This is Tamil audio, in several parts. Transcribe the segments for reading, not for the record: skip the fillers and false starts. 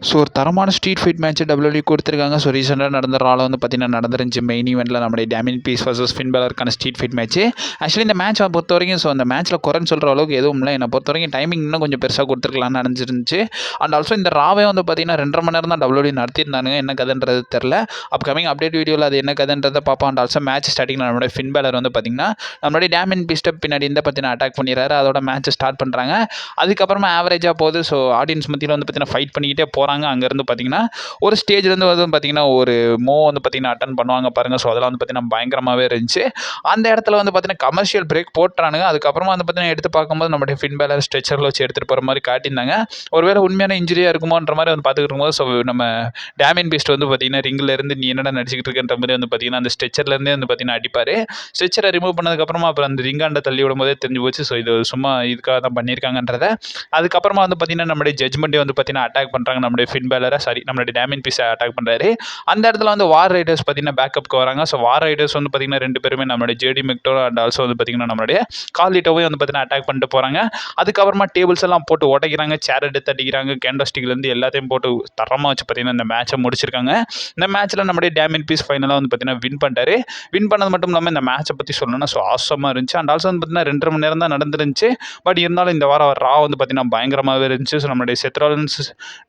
ஸோ ஒரு தரமான ஸ்ட்ரீட் ஃபைட் மேட்ச் WWE கொடுத்துருக்காங்க. ஸோ ரீசெண்டாக நடந்த ரால வந்து பார்த்தீங்கன்னா நடந்துருந்துச்சு. மெயின் ஈவெண்ட்டில் நம்முடைய டேமியன் பீஸ் வர்சஸ் ஃபின் பேலருக்கான ஸ்ட்ரீட் ஃபைட் மேட்ச். ஆக்சுவலி இந்த மேட்சை பொறுத்த வரைக்கும் ஸோ அந்த மேட்ச்சில் குறைன்னு சொல்கிற அளவுக்கு எதுவும் இல்லை. என்னை பொறுத்த வரைக்கும் டைமிங் இன்னும் கொஞ்சம் பெருசாக கொடுத்துருக்கலாம்னு நினச்சிருந்துச்சு. அண்ட் ஆல்சோ இந்த ராவே வந்து பார்த்தீங்கன்னா 2.5 மணி நேரம் தான் WWE நடத்தியிருந்தாங்க. என்ன கதைன்றது தெரில. அப்கமிங் அப்டேட் வீடியோவில் அது என்ன கதைன்றதை பார்ப்போம். அண்ட் ஆல்சோ மேட்ச் ஸ்டார்டிங்கில் நம்மளுடைய ஃபின் பேலர் வந்து பார்த்தீங்கன்னா நம்மளுடைய டேமியன் பீஸ்ட்டை பின்னாடி இந்த பார்த்தீங்கன்னா அட்டாக் பண்ணிடுறாரு. அதோட மேட்ச் ஸ்டார்ட் பண்ணுறாங்க. அதுக்கப்புறமா ஆவரேஜாக போகுது. ஸோ ஆடியன்ஸ் மத்தியில் வந்து பார்த்தீங்கன்னா ஃபைட் பண்ணிக்கிட்டே போகிறாங்க. அங்கேருந்து பார்த்தீங்கன்னா ஒரு ஸ்டேஜ்லேருந்து வந்து பார்த்தீங்கன்னா ஒரு வந்து பார்த்தீங்கன்னா அட்டன் பண்ணுவாங்க பாருங்கள். ஸோ அதெல்லாம் வந்து பார்த்தீங்கன்னா பயங்கரமாகவே இருந்துச்சு. அந்த இடத்துல வந்து பார்த்தீங்கன்னா கமர்ஷியல் பிரேக் போட்டுறானுங்க. அதுக்கப்புறமா வந்து பார்த்தீங்கன்னா எடுத்து பார்க்கும்போது நம்மளுடைய ஃபின் பேலர் ஸ்ட்ரெச்சரில் வச்சு எடுத்துகிட்டு போகிற மாதிரி காட்டியிருந்தாங்க. ஒருவேளை உண்மையான இன்ஜுரியாக இருக்குமோன்ற மாதிரி வந்து பார்த்துக்கிட்டு இருக்கும்போது ஸோ நம்ம டேமியன் பீஸ்ட் வந்து பார்த்தீங்கன்னா ரிங்கில் இருந்து நீ என்னடா நடிச்சிக்கிட்டு இருக்கன்ற மாதிரி வந்து பார்த்தீங்கன்னா அந்த ஸ்ட்ரெச்சர்லேருந்தே வந்து பார்த்தீங்கன்னா அடிப்பார். ஸ்ட்ரெச்சரை ரிமூவ் பண்ணதுக்கப்புறமா அப்புறம் அந்த ரிங்காண்ட தள்ளி விடும்போதே தெரிஞ்சு போச்சு. ஸோ இது சும்மா இதுக்காக தான் பண்ணியிருக்காங்கன்றத. அதுக்கப்புறமா வந்து பார்த்தீங்கன்னா நம்மளுடைய ஜட்ஜ்மெண்ட்டே வந்து பார்த்தீங்கன்னா அட்டாக் பண்ணுறாங்க. நம்மளுடைய ஃபின் பேலரை நம்மளுடைய டேமியன் பீஸை அட்டாக் பண்ணுறாரு. அந்த இடத்துல வந்து வார் ரைடர்ஸ் பார்த்தீங்கன்னா பேக்கப்புக்கு வராங்க. ஸோ வார் ரைடர்ஸ் வந்து பார்த்தீங்கன்னா 2 பேருமே நம்மளுடைய ஜேடி மெக்டோ அண்ட் ஆல்சோ வந்து பார்த்தீங்கன்னா நம்மளுடைய கார்லிட்டோவையும் வந்து பார்த்தீங்கன்னா அட்டாக் பண்ணிட்டு போகிறாங்க. அதுக்கப்புறமா டேபிள்ஸ் எல்லாம் போட்டு உடைக்கிறாங்க, சேர் எடுத்து அடிக்கிறாங்க, கேண்டோஸ்டிக்லேருந்து எல்லாத்தையும் போட்டு தரமாக வச்சு பார்த்தீங்கன்னா இந்த மேட்சை முடிச்சிருக்காங்க. இந்த மேட்ச்சில் நம்மளுடைய டேமியன் பீஸ் ஃபைனலாக வந்து பார்த்தீங்கன்னா வின் பண்ணிட்டாரு. வின் பண்ணது மட்டும் இல்லாமல் இந்த மேட்சை பற்றி சொல்லணும்னா ஸோ ஆசமாக இருந்துச்சு. அண்ட் ஆல்சோ வந்து பார்த்தீங்கன்னா 2.5 மணி நேரம் தான் நடந்துருந்துச்சு. பட் இருந்தாலும் இந்த வாரம் ரா வந்து பார்த்தீங்கன்னா பயங்கரமாகவே இருந்துச்சு. ஸோ நம்மளுடைய Seth Rollins,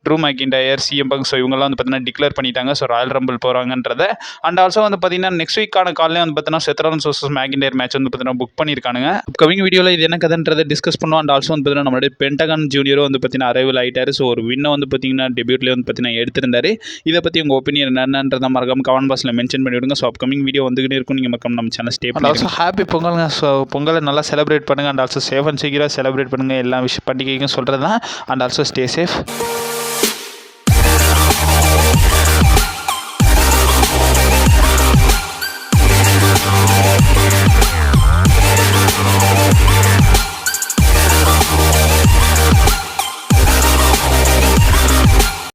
Drew McIntyre, CM Punk so இவங்கெல்லாம் வந்து பார்த்தீங்கன்னா டிக்ளேர் பண்ணிட்டாங்க. ஸோ ராயல் ரம்பிள் போகிறாங்கன்றத. அண்ட் ஆல்சோ வந்து பார்த்தீங்கன்னா நெக்ஸ்ட் வீக்கான காலையில் வந்து பார்த்தீங்கன்னா செத் ராலின்ஸ் வர்சஸ் மெக்கின்டயர் மேட்ச் வந்து பார்த்தீங்கன்னா புக் பண்ணியிருக்கானுங்க. அப்கமிங் வீடியோவில் இது என்ன கதைன்றதை டிஸ்கஸ் பண்ணுவோம். அண்ட் ஆல்சோ வந்து பார்த்தீங்கன்னா நம்மளுடைய பென்டகன் ஜூனியரும் வந்து பார்த்தீங்கன்னா அரைவல் ஆகிட்டார். ஸோ ஒரு வின்னை வந்து பார்த்தீங்கன்னா டெபியூட்லேயே வந்து பார்த்தீங்கன்னா எடுத்திருந்தாரு. இதை பற்றி உங்கள் ஒப்பீனியன் என்னன்றதை மறக்காம கமெண்ட் பாக்ஸில் மென்ஷன் பண்ணிவிடுங்க. ஸோ அப்கமிங் வீடியோ வந்துகிட்டே இருக்கும். நீங்கள் மறக்காம நம்ம சேனல் ஸ்டே பண்ணி ஆல்சோ ஹாப்பி பொங்கலுங்க. ஸோ பொங்கலை நல்லா செலிப்ரேட் பண்ணுங்கள். அண்ட் ஆல்சோ சேஃப் அண்ட் சீக்கிரம் செலிப்ரேட் பண்ணுங்கள். எல்லா விஷயம் பண்டிகைக்கும் சொல்கிறது தான். And also stay safe.